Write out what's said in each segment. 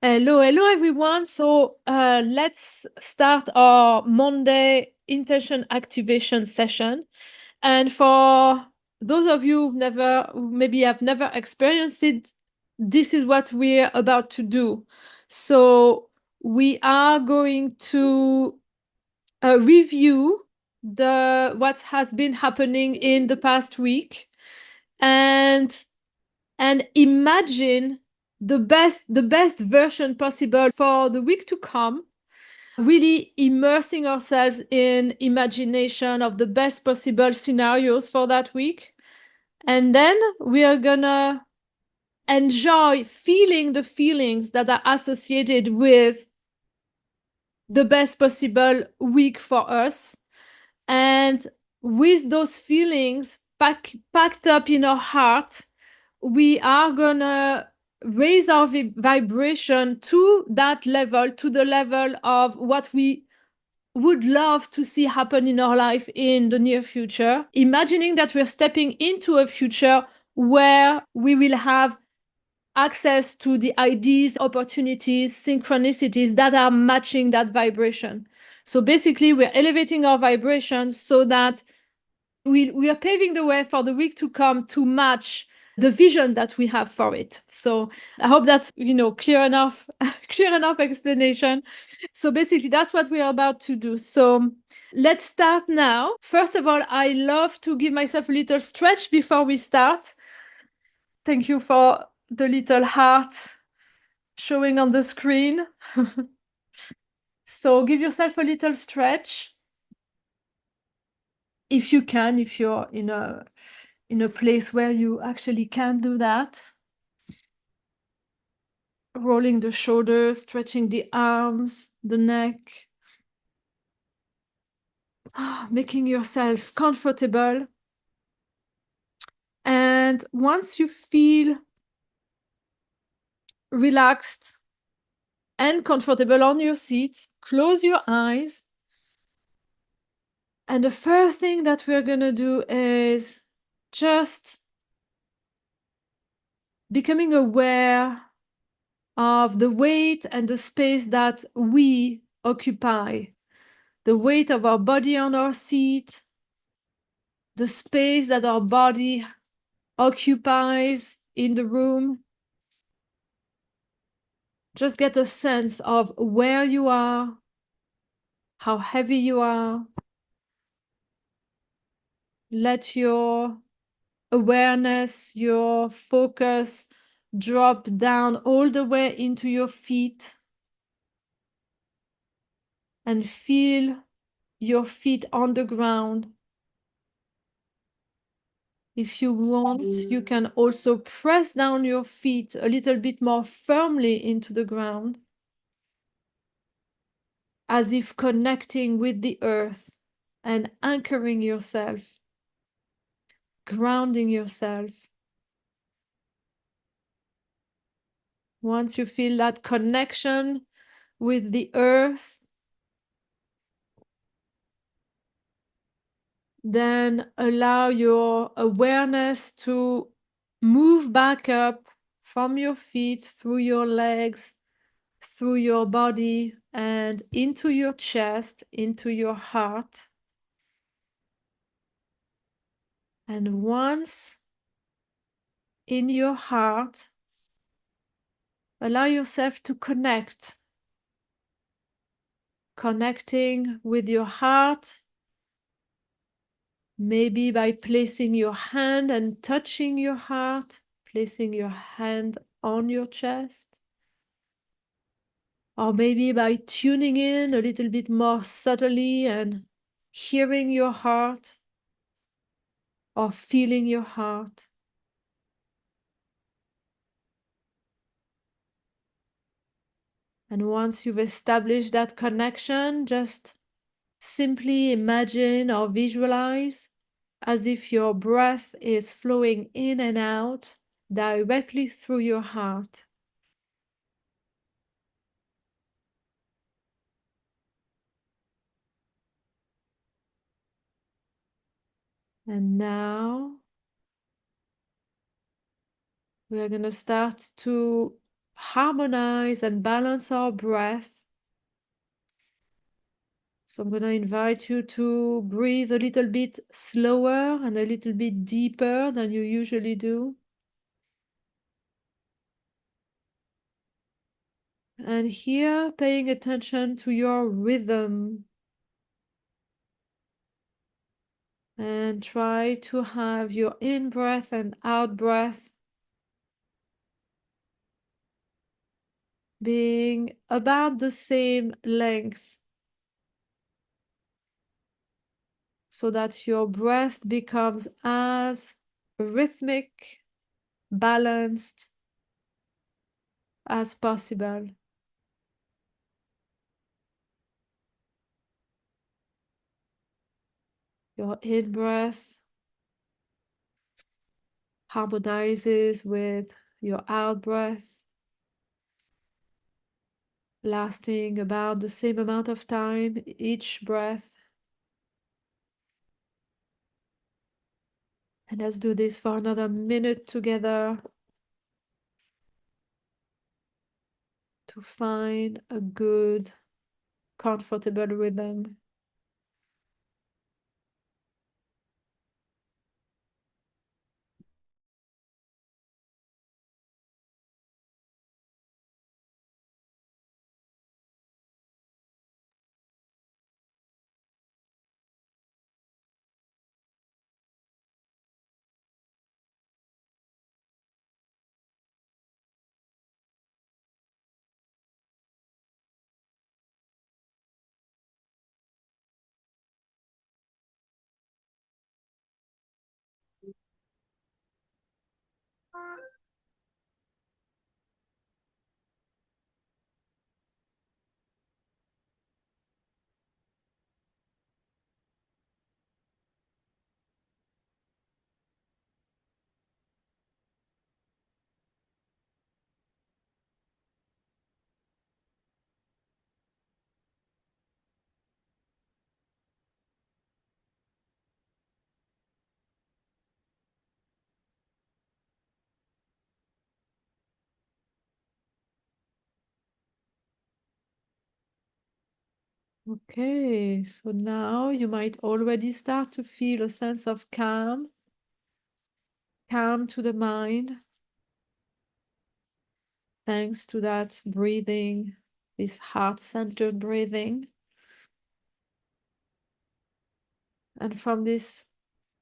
Hello everyone. Let's start our Monday intention activation session. And for those of you who maybe have never experienced it, this is what we're about to do. So we are going to review the what has been happening in the past week and imagine the best version possible for the week to come, really immersing ourselves in imagination of the best possible scenarios for that week. And then we are gonna enjoy feeling the feelings that are associated with the best possible week for us. And with those feelings packed up in our heart, we are gonna raise our vibration to that level, to the level of what we would love to see happen in our life in the near future, imagining that we're stepping into a future where we will have access to the ideas, opportunities, synchronicities that are matching that vibration. So basically, we're elevating our vibration so that we are paving the way for the week to come to match the vision that we have for it. So I hope that's clear enough, clear enough explanation. So basically, that's what we are about to do. So let's start now. First of all, I love to give myself a little stretch before we start. Thank you for the little heart showing on the screen. So give yourself a little stretch if you can, if you're in a place where you actually can do that. Rolling the shoulders, stretching the arms, the neck, making yourself comfortable. And once you feel relaxed and comfortable on your seat, close your eyes. And the first thing that we're going to do is just becoming aware of the weight and the space that we occupy, the weight of our body on our seat, the space that our body occupies in the room. Just get a sense of where you are, how heavy you are. Let your awareness, your focus drop down all the way into your feet and feel your feet on the ground. If you want, you can also press down your feet a little bit more firmly into the ground, as if connecting with the earth and anchoring yourself, grounding yourself. Once you feel that connection with the earth, then allow your awareness to move back up from your feet, through your legs, through your body, and into your chest, into your heart. And once in your heart, allow yourself to connecting with your heart, maybe by placing your hand and touching your heart, placing your hand on your chest, or maybe by tuning in a little bit more subtly and hearing your heart or feeling your heart. And once you've established that connection, just simply imagine or visualize as if your breath is flowing in and out directly through your heart. And now we're going to start to harmonize and balance our breath. So I'm going to invite you to breathe a little bit slower and a little bit deeper than you usually do. And here, paying attention to your rhythm. And try to have your in-breath and out-breath being about the same length, so that your breath becomes as rhythmic, balanced as possible. Your in-breath harmonizes with your out-breath, lasting about the same amount of time each breath. And let's do this for another minute together to find a good, comfortable rhythm. Okay, so now you might already start to feel a sense of calm, calm to the mind, thanks to that breathing, this heart-centered breathing. And from this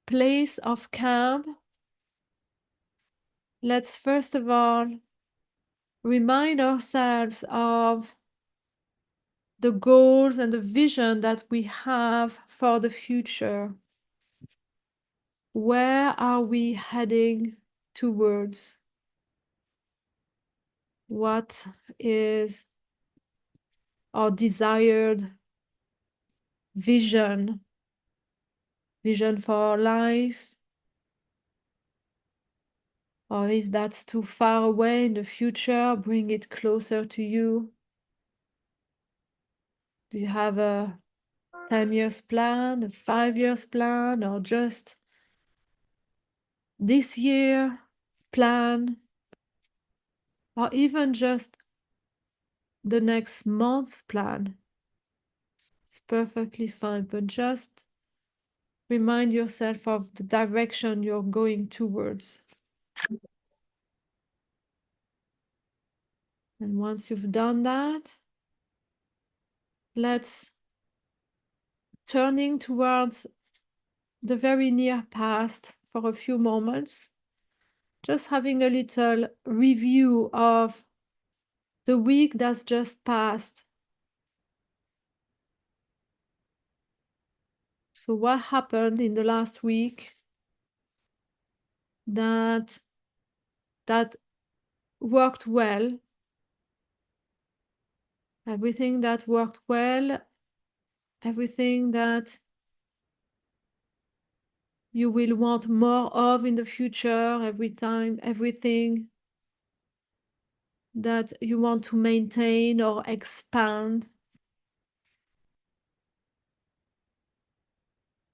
place of calm, let's first of all remind ourselves of the goals and the vision that we have for the future. Where are we heading towards? What is our desired vision for our life? Or if that's too far away in the future, bring it closer to you. Do you have a 10 years plan, a 5 years plan, or just this year plan, or even just the next month's plan? It's perfectly fine, but just remind yourself of the direction you're going towards. And once you've done that, let's turning towards the very near past for a few moments, just having a little review of the week that's just passed. So what happened in the last week that worked well? Everything that worked well, everything that you will want more of in the future, every time, everything that you want to maintain or expand.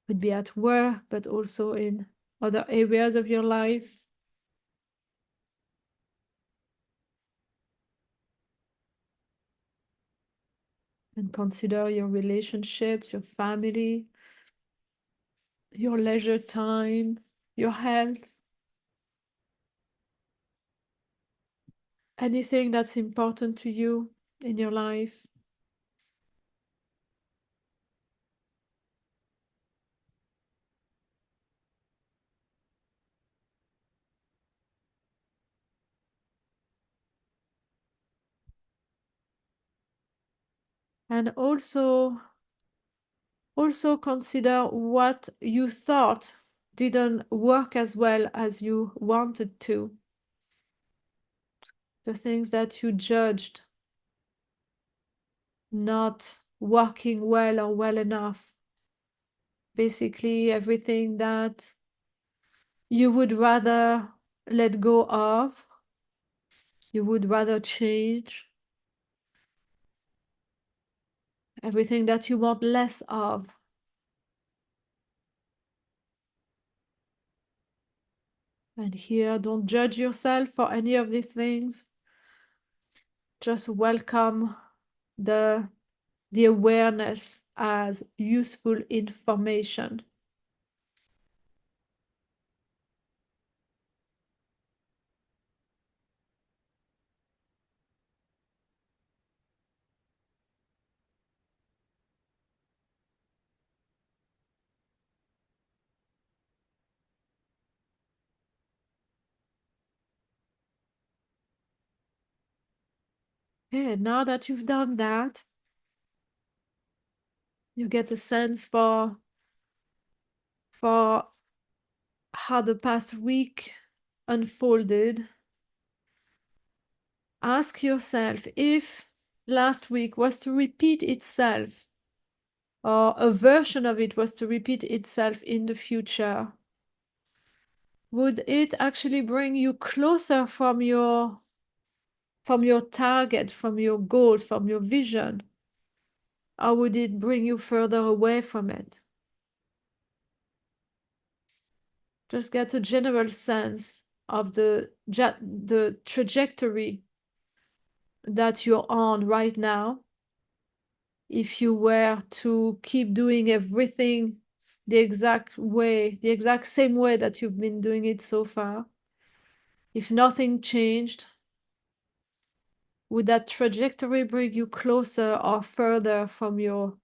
Could be at work, but also in other areas of your life. And consider your relationships, your family, your leisure time, your health, anything that's important to you in your life. And also consider what you thought didn't work as well as you wanted to. The things that you judged not working well or well enough. Basically, everything that you would rather let go of, you would rather change, everything that you want less of. And here, don't judge yourself for any of these things. Just welcome the awareness as useful information. Okay, now that you've done that, you get a sense for how the past week unfolded. Ask yourself if last week was to repeat itself, or a version of it was to repeat itself in the future, would it actually bring you closer from your target, from your goals, from your vision? Or would it bring you further away from it? Just get a general sense of the trajectory that you're on right now. If you were to keep doing everything the exact same way that you've been doing it so far, if nothing changed, would that trajectory bring you closer or further from your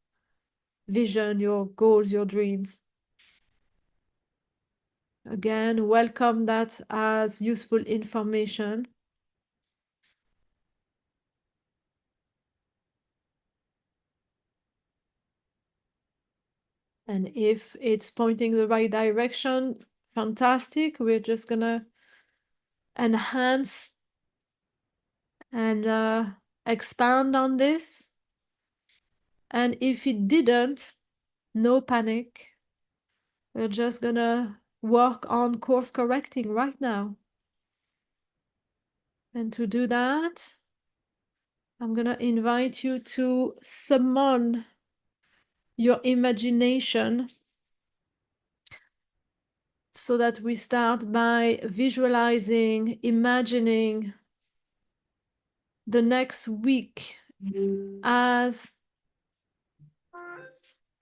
vision, your goals, your dreams? Again, welcome that as useful information. And if it's pointing the right direction, fantastic. We're just gonna enhance and expand on this. And if it didn't, no panic. We're just gonna work on course correcting right now. And to do that, I'm gonna invite you to summon your imagination, so that we start by visualizing, imagining the next week as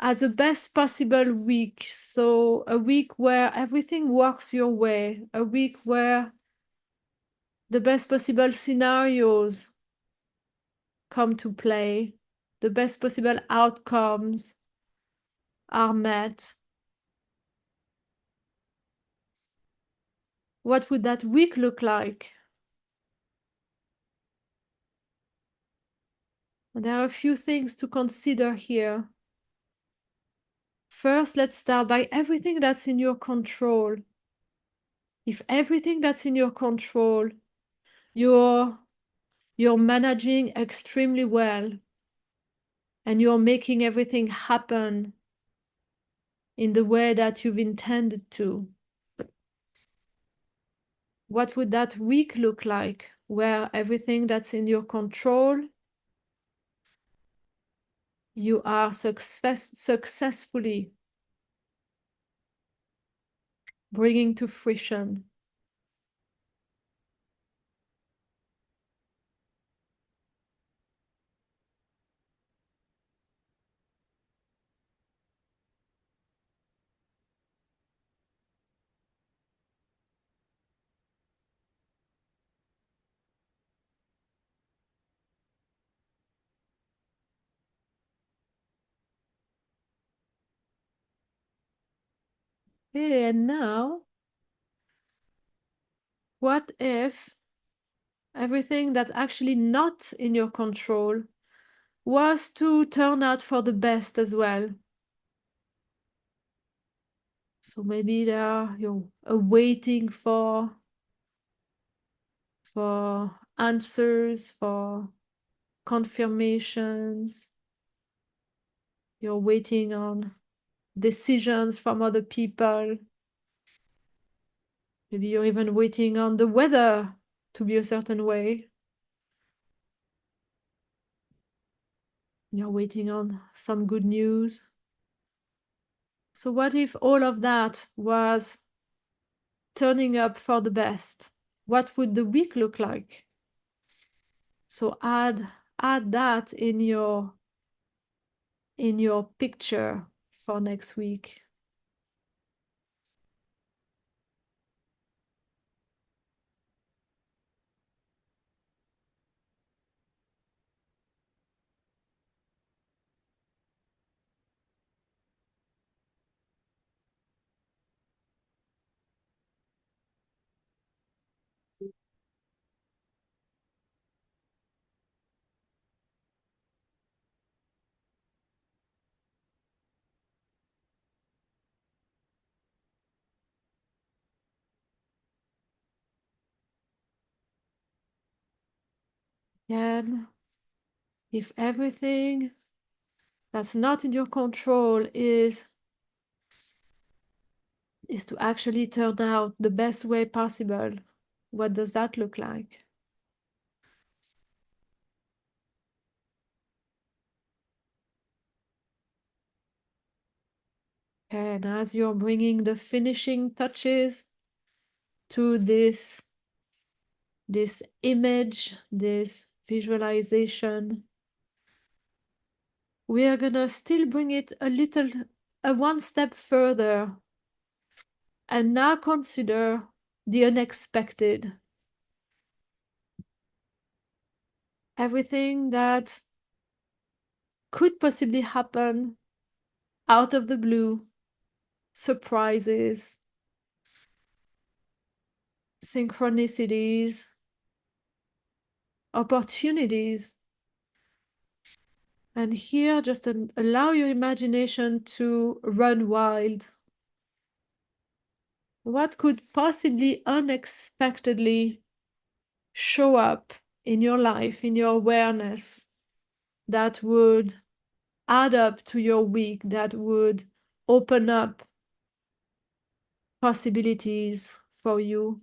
a best possible week. So a week where everything works your way, a week where the best possible scenarios come to play, the best possible outcomes are met. What would that week look like? And there are a few things to consider here. First, let's start by everything that's in your control. If everything that's in your control, you're managing extremely well, and you're making everything happen in the way that you've intended to, what would that week look like, where everything that's in your control, you are successfully bringing to fruition? Okay, and now, what if everything that's actually not in your control was to turn out for the best as well? So maybe you're waiting for answers, for confirmations. You're waiting on decisions from other people. Maybe you're even waiting on the weather to be a certain way. You're waiting on some good news. So what if all of that was turning up for the best? What would the week look like? So add that in your picture for next week. And if everything that's not in your control is to actually turn out the best way possible, what does that look like? And as you're bringing the finishing touches to this image, this visualization, we are gonna still bring it one step further, and now consider the unexpected. Everything that could possibly happen out of the blue, surprises, synchronicities, opportunities. And here, just allow your imagination to run wild. What could possibly unexpectedly show up in your life, in your awareness, that would add up to your week, that would open up possibilities for you,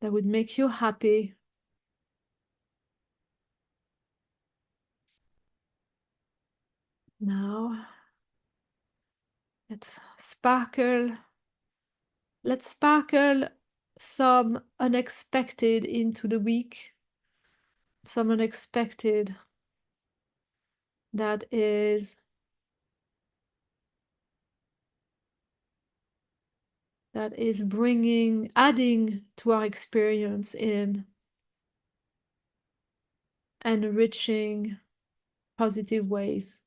that would make you happy? Now, let's sparkle some unexpected into the week, some unexpected that is adding to our experience in enriching positive ways.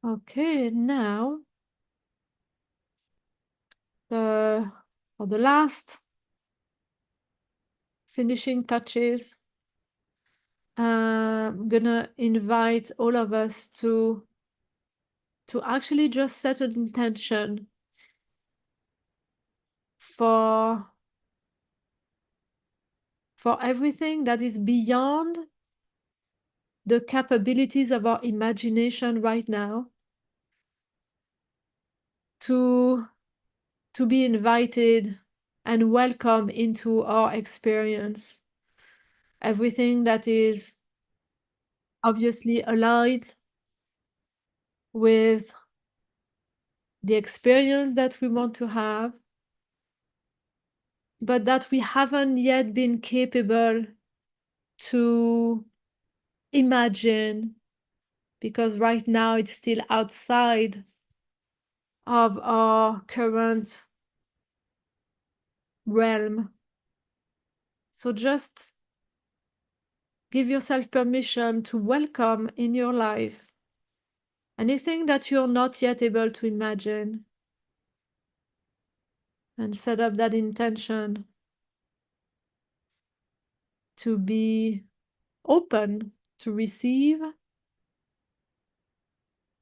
Okay, now for the last finishing touches, I'm gonna invite all of us to actually just set an intention for everything that is beyond the capabilities of our imagination right now, to be invited and welcome into our experience. everything that is obviously aligned with the experience that we want to have, but that we haven't yet been capable to imagine because right now it's still outside of our current realm. So just give yourself permission to welcome in your life anything that you're not yet able to imagine, and set up that intention to be open to receive,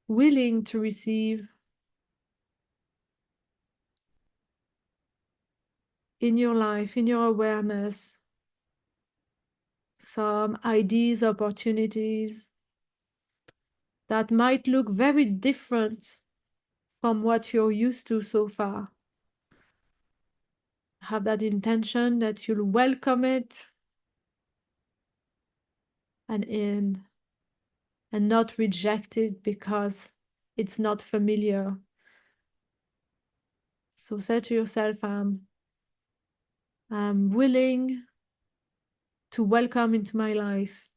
willing to receive in your life, in your awareness, some ideas, opportunities that might look very different from what you're used to so far. Have that intention that you'll welcome it and not reject it because it's not familiar. So say to yourself, I'm willing to welcome into my life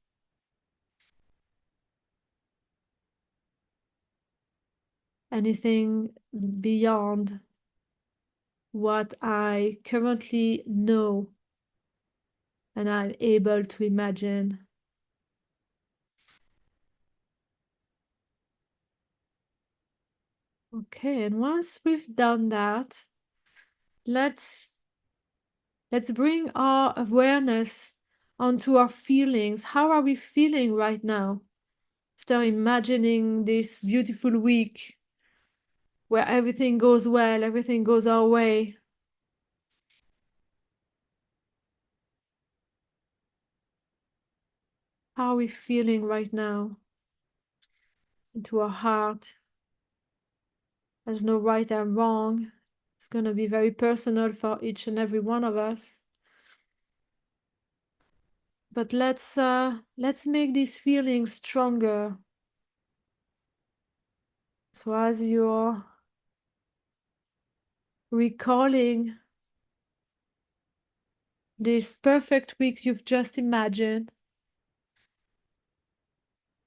anything beyond what I currently know and I'm able to imagine. Okay, and once we've done that, let's bring our awareness onto our feelings. How are we feeling right now after imagining this beautiful week where everything goes well, everything goes our way? How are we feeling right now? Into our heart. There's no right and wrong. It's going to be very personal for each and every one of us. But let's make these feelings stronger. So as you're recalling this perfect week you've just imagined,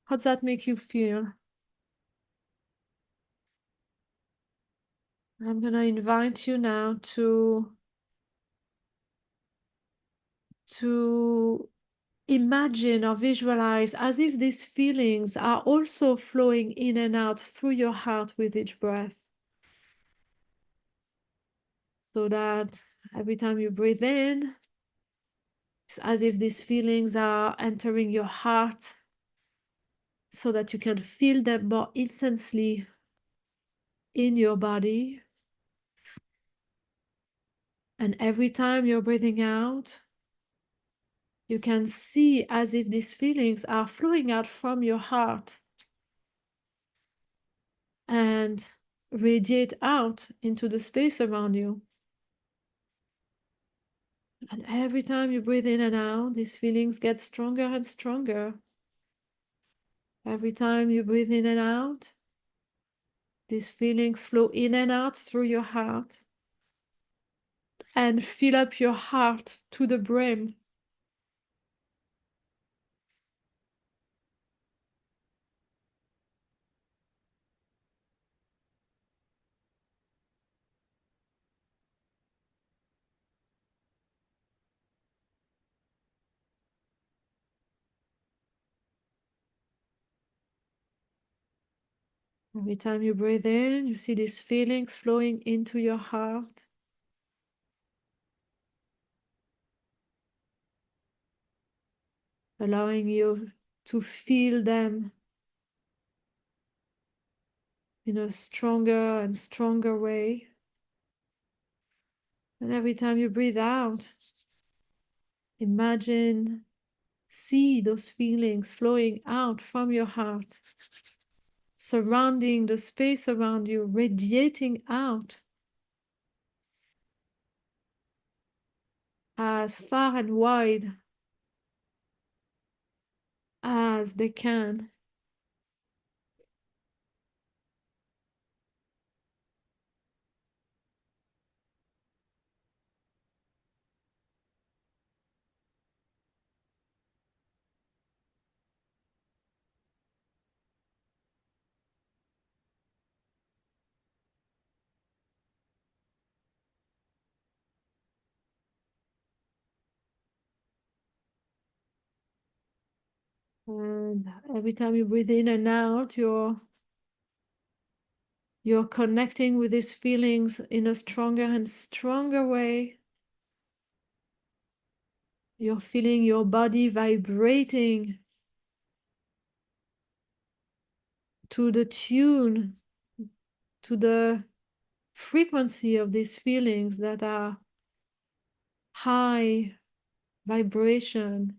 how does that make you feel? I'm going to invite you now to imagine or visualize as if these feelings are also flowing in and out through your heart with each breath. So that every time you breathe in, it's as if these feelings are entering your heart so that you can feel them more intensely in your body. And every time you're breathing out, you can see as if these feelings are flowing out from your heart and radiate out into the space around you. And every time you breathe in and out, these feelings get stronger and stronger. Every time you breathe in and out, these feelings flow in and out through your heart and fill up your heart to the brim. Every time you breathe in, you see these feelings flowing into your heart. Allowing you to feel them in a stronger and stronger way. And every time you breathe out, imagine, see those feelings flowing out from your heart, surrounding the space around you, radiating out as far and wide as they can. And every time you breathe in and out, you're connecting with these feelings in a stronger and stronger way. You're feeling your body vibrating to the tune, to the frequency of these feelings that are high vibration,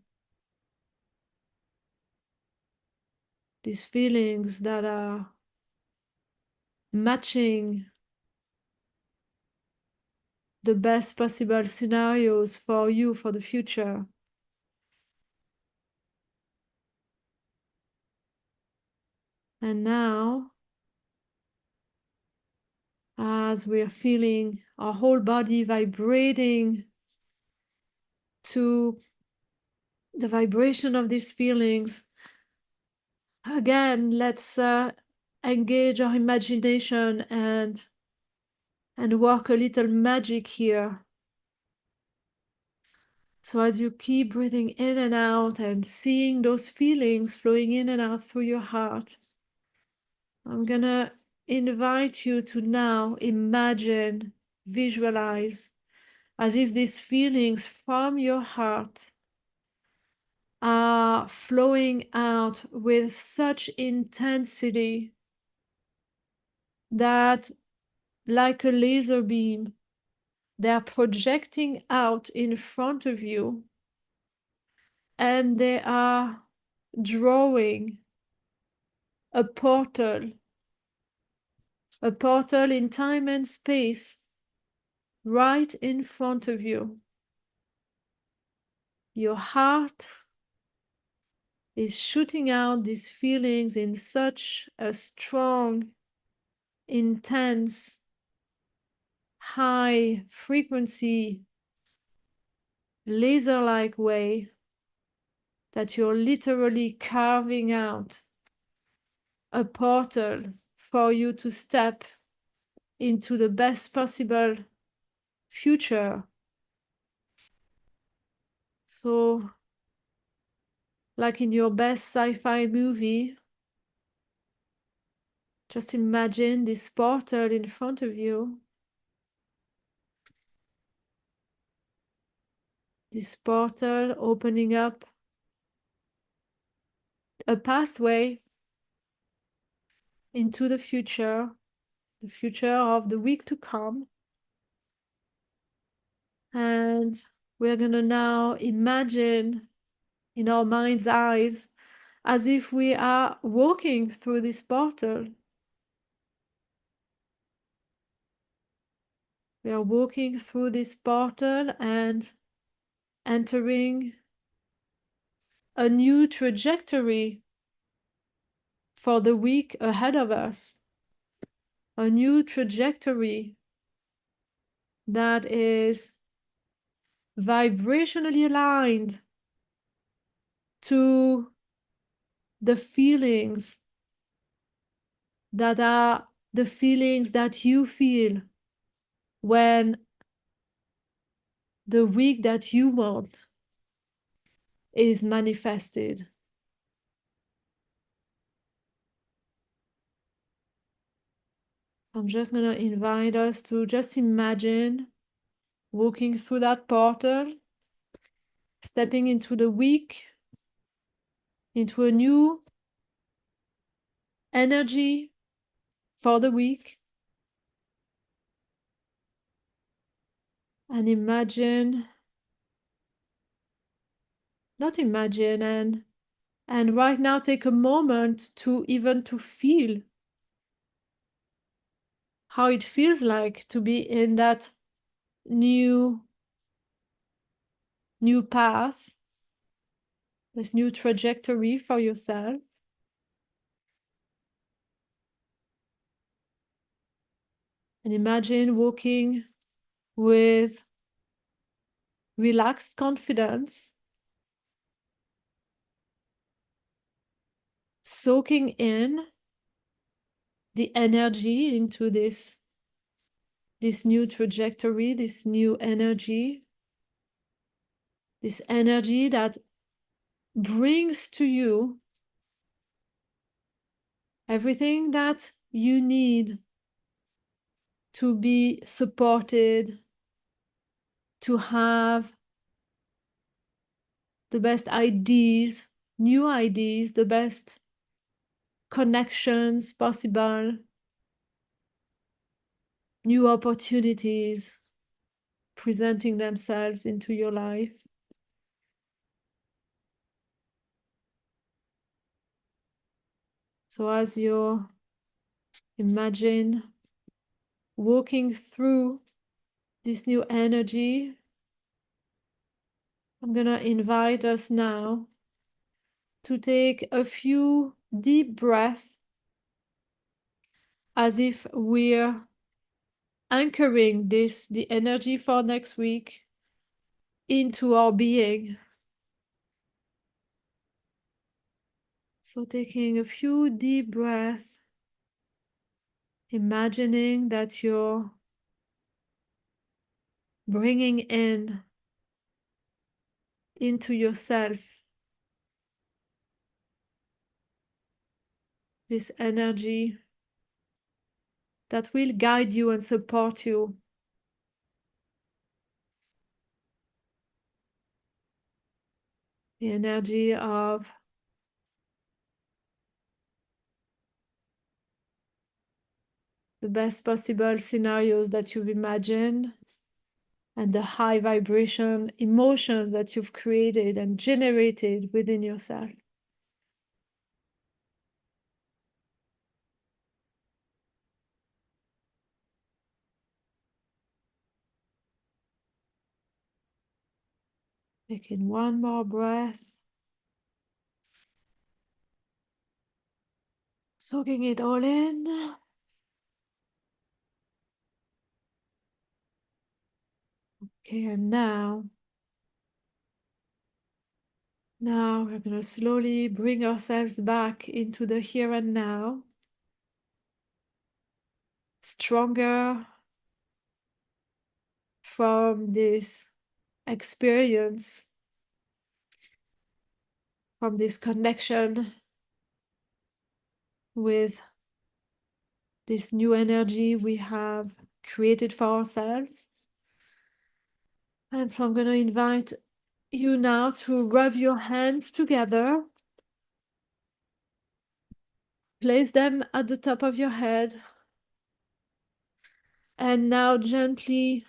these feelings that are matching the best possible scenarios for you for the future. And now, as we are feeling our whole body vibrating to the vibration of these feelings, again, let's engage our imagination and work a little magic here. So as you keep breathing in and out and seeing those feelings flowing in and out through your heart, I'm gonna invite you to now imagine, visualize, as if these feelings from your heart are flowing out with such intensity that, like a laser beam, they are projecting out in front of you, and they are drawing a portal in time and space right in front of you. Your heart is shooting out these feelings in such a strong, intense, high frequency, laser-like way that you're literally carving out a portal for you to step into the best possible future. So, like in your best sci-fi movie, just imagine this portal in front of you. This portal opening up a pathway into the future of the week to come. And we're going to now imagine in our mind's eyes as if we are walking through this portal. We are walking through this portal and entering a new trajectory for the week ahead of us. A new trajectory that is vibrationally aligned to the feelings that are the feelings that you feel when the week that you want is manifested. I'm just going to invite us to just imagine walking through that portal, stepping into the week, into a new energy for the week. And and right now take a moment to even to feel how it feels like to be in that new path, this new trajectory for yourself. And imagine walking with relaxed confidence, soaking in the energy into this new trajectory, this new energy, this energy that brings to you everything that you need to be supported, to have the best ideas, new ideas, the best connections possible, new opportunities presenting themselves into your life. So as you imagine walking through this new energy, I'm gonna invite us now to take a few deep breaths as if we're anchoring the energy for next week into our being. So taking a few deep breaths, imagining that you're bringing into yourself this energy that will guide you and support you. The energy of the best possible scenarios that you've imagined and the high vibration emotions that you've created and generated within yourself. Taking one more breath, soaking it all in. Okay, and now we're going to slowly bring ourselves back into the here and now, stronger from this experience, from this connection with this new energy we have created for ourselves. And so I'm going to invite you now to rub your hands together. Place them at the top of your head. And now gently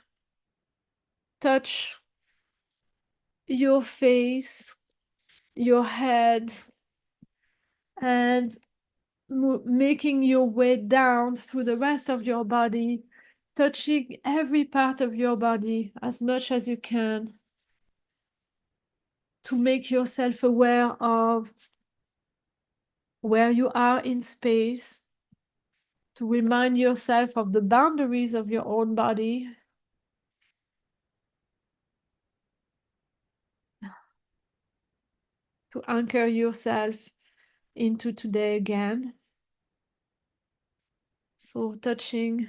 touch your face, your head, and making your way down through the rest of your body, touching every part of your body as much as you can to make yourself aware of where you are in space, to remind yourself of the boundaries of your own body. To anchor yourself into today again. So touching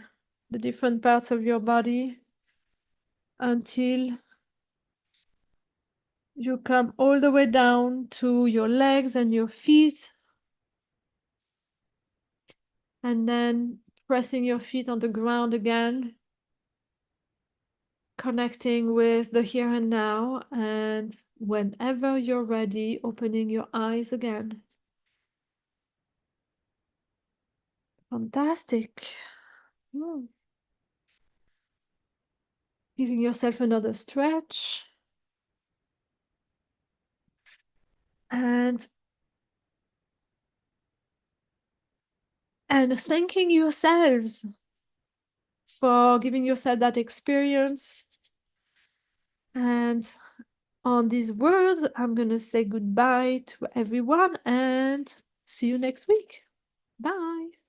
the different parts of your body until you come all the way down to your legs and your feet. And then pressing your feet on the ground again, connecting with the here and now, and whenever you're ready, opening your eyes again. Fantastic. Giving yourself another stretch. And thanking yourselves for giving yourself that experience and On these words, I'm going to say goodbye to everyone and see you next week. Bye.